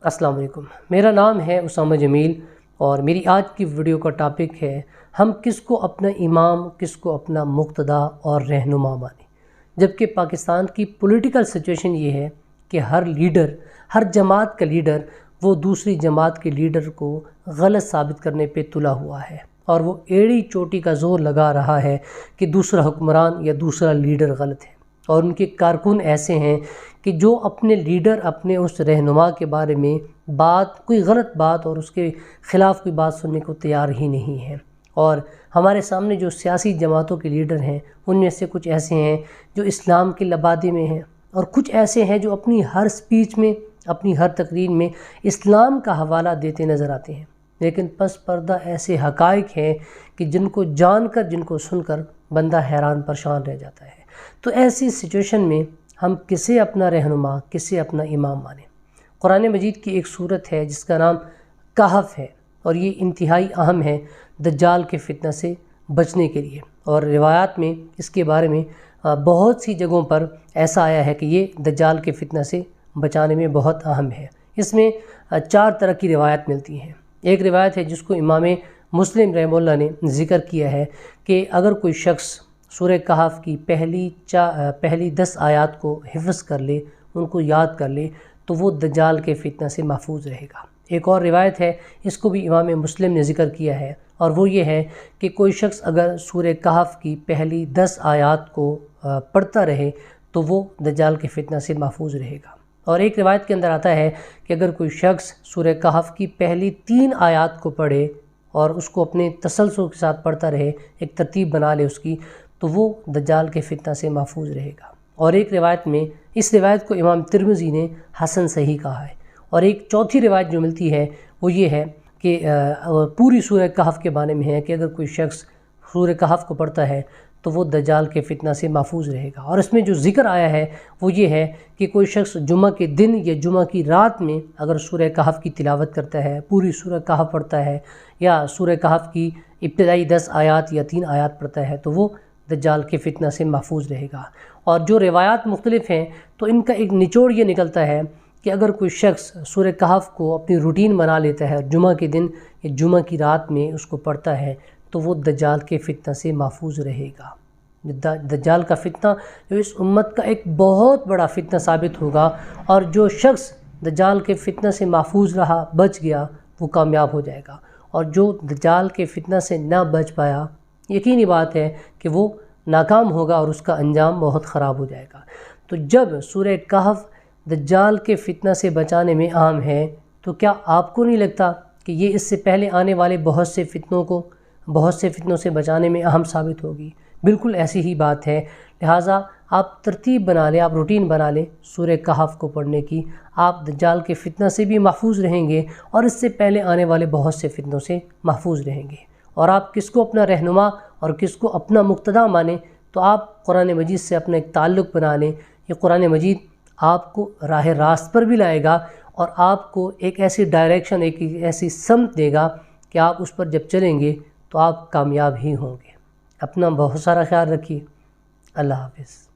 السلام علیکم، میرا نام ہے اسامہ جمیل اور میری آج کی ویڈیو کا ٹاپک ہے ہم کس کو اپنا امام، کس کو اپنا مقتدا اور رہنما مانیں۔ جبکہ پاکستان کی پولیٹیکل سچویشن یہ ہے کہ ہر لیڈر، ہر جماعت کا لیڈر وہ دوسری جماعت کے لیڈر کو غلط ثابت کرنے پہ تلا ہوا ہے اور وہ ایڑی چوٹی کا زور لگا رہا ہے کہ دوسرا حکمران یا دوسرا لیڈر غلط ہے، اور ان کے کارکن ایسے ہیں کہ جو اپنے لیڈر، اپنے اس رہنما کے بارے میں کوئی غلط بات اور اس کے خلاف کوئی بات سننے کو تیار ہی نہیں ہیں۔ اور ہمارے سامنے جو سیاسی جماعتوں کے لیڈر ہیں ان میں سے کچھ ایسے ہیں جو اسلام کے لبادے میں ہیں، اور کچھ ایسے ہیں جو اپنی ہر سپیچ میں، اپنی ہر تقریر میں اسلام کا حوالہ دیتے نظر آتے ہیں، لیکن پس پردہ ایسے حقائق ہیں کہ جن کو جان کر، جن کو سن کر بندہ حیران پریشان رہ جاتا ہے۔ تو ایسی سچویشن میں ہم کسے اپنا رہنما، کسے اپنا امام مانیں؟ قرآن مجید کی ایک سورت ہے جس کا نام کہف ہے، اور یہ انتہائی اہم ہے دجال کے فتنہ سے بچنے کے لیے، اور روایات میں اس کے بارے میں بہت سی جگہوں پر ایسا آیا ہے کہ یہ دجال کے فتنہ سے بچانے میں بہت اہم ہے۔ اس میں 4 طرح کی روایت ملتی ہیں۔ ایک روایت ہے جس کو امام مسلم رحمہ اللہ نے ذکر کیا ہے کہ اگر کوئی شخص سورہ کہف کی پہلی 10 آیات کو حفظ کر لے، ان کو یاد کر لے، تو وہ دجال کے فتنہ سے محفوظ رہے گا۔ ایک اور روایت ہے، اس کو بھی امام مسلم نے ذکر کیا ہے، اور وہ یہ ہے کہ کوئی شخص اگر سورہ کہف کی پہلی 10 آیات کو پڑھتا رہے تو وہ دجال کے فتنہ سے محفوظ رہے گا۔ اور ایک روایت کے اندر آتا ہے کہ اگر کوئی شخص سورہ کہف کی پہلی 3 آیات کو پڑھے اور اس کو اپنے تسلسل کے ساتھ پڑھتا رہے، ایک ترتیب بنا لے اس کی، تو وہ دجال کے فتنہ سے محفوظ رہے گا۔ اور ایک روایت میں، اس روایت کو امام ترمذی نے حسن صحیح کہا ہے، اور ایک چوتھی روایت جو ملتی ہے وہ یہ ہے کہ پوری سورہ کہف کے بارے میں ہے کہ اگر کوئی شخص سورہ کہف کو پڑھتا ہے تو وہ دجال کے فتنہ سے محفوظ رہے گا۔ اور اس میں جو ذکر آیا ہے وہ یہ ہے کہ کوئی شخص جمعہ کے دن یا جمعہ کی رات میں اگر سورہ کہف کی تلاوت کرتا ہے، پوری سورہ کہف پڑھتا ہے، یا سورہ کہف کی ابتدائی 10 آیات یا 3 آیات پڑھتا ہے، تو وہ دجال کے فتنہ سے محفوظ رہے گا۔ اور جو روایات مختلف ہیں تو ان کا ایک نچوڑ یہ نکلتا ہے کہ اگر کوئی شخص سورہ کہف کو اپنی روٹین بنا لیتا ہے اور جمعہ کے دن یا جمعہ کی رات میں اس کو پڑھتا ہے تو وہ دجال کے فتنہ سے محفوظ رہے گا۔ دجال کا فتنہ جو اس امت کا ایک بہت بڑا فتنہ ثابت ہوگا، اور جو شخص دجال کے فتنہ سے محفوظ رہا، بچ گیا، وہ کامیاب ہو جائے گا، اور جو دجال کے فتنہ سے نہ بچ پایا، یقینی بات ہے کہ وہ ناکام ہوگا اور اس کا انجام بہت خراب ہو جائے گا۔ تو جب سورہ کہف دجال کے فتنہ سے بچانے میں اہم ہے، تو کیا آپ کو نہیں لگتا کہ یہ اس سے پہلے آنے والے بہت سے فتنوں سے بچانے میں اہم ثابت ہوگی؟ بالکل ایسی ہی بات ہے۔ لہٰذا آپ ترتیب بنا لیں، آپ روٹین بنا لیں سورہ کہف کو پڑھنے کی، آپ دجال کے فتنہ سے بھی محفوظ رہیں گے اور اس سے پہلے آنے والے بہت سے فتنوں سے محفوظ رہیں گے۔ اور آپ کس کو اپنا رہنما اور کس کو اپنا مقتدا مانیں، تو آپ قرآن مجید سے اپنا ایک تعلق بنا لیں۔ یہ قرآن مجید آپ کو راہ راست پر بھی لائے گا، اور آپ کو ایک ایسی ڈائریکشن، ایک ایسی سمت دے گا کہ آپ اس پر جب چلیں گے تو آپ کامیاب ہی ہوں گے۔ اپنا بہت سارا خیال رکھیے۔ اللہ حافظ۔